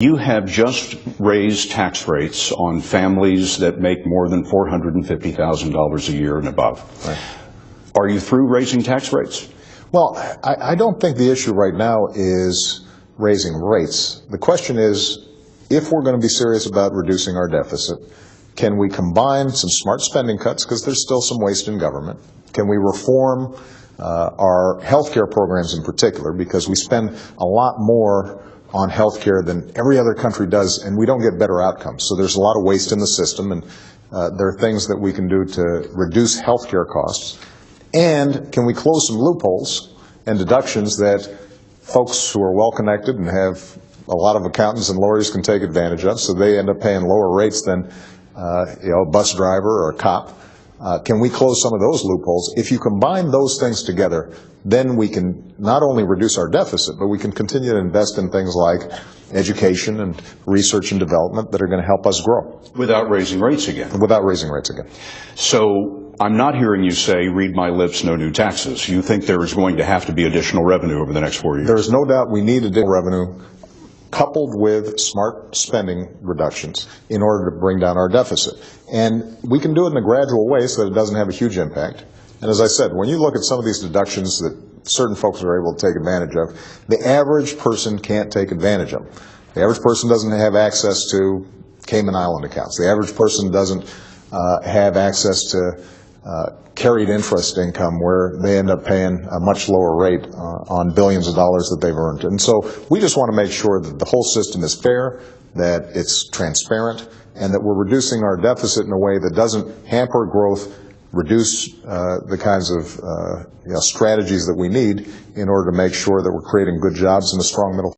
You have just raised tax rates on families that make more than $450,000 a year and above. Right. Are you through raising tax rates? Well, I don't think the issue right now is raising rates. The question is, if we're going to be serious about reducing our deficit, can we combine some smart spending cuts, because there's still some waste in government? Can we reform our health care programs in particular, because we spend a lot more on health care than every other country does, and we don't get better outcomes. So there's a lot of waste in the system, and there are things that we can do to reduce health care costs. And can we close some loopholes and deductions that folks who are well-connected and have a lot of accountants and lawyers can take advantage of, so they end up paying lower rates than a bus driver or a cop? Can we close some of those loopholes? If you combine those things together, then we can not only reduce our deficit, but we can continue to invest in things like education and research and development that are going to help us grow. Without raising rates again? Without raising rates again. So I'm not hearing you say, read my lips, no new taxes. You think there is going to have to be additional revenue over the next 4 years? There is no doubt we need additional revenue coupled with smart spending reductions in order to bring down our deficit. And we can do it in a gradual way so that it doesn't have a huge impact. And as I said, when you look at some of these deductions that certain folks are able to take advantage of, the average person can't take advantage of them. The average person doesn't have access to Cayman Island accounts. The average person doesn't have access to carried interest income, where they end up paying a much lower rate on billions of dollars that they've earned. And so we just want to make sure that the whole system is fair, that it's transparent, and that we're reducing our deficit in a way that doesn't hamper growth, reduce the kinds of strategies that we need in order to make sure that we're creating good jobs and a strong middle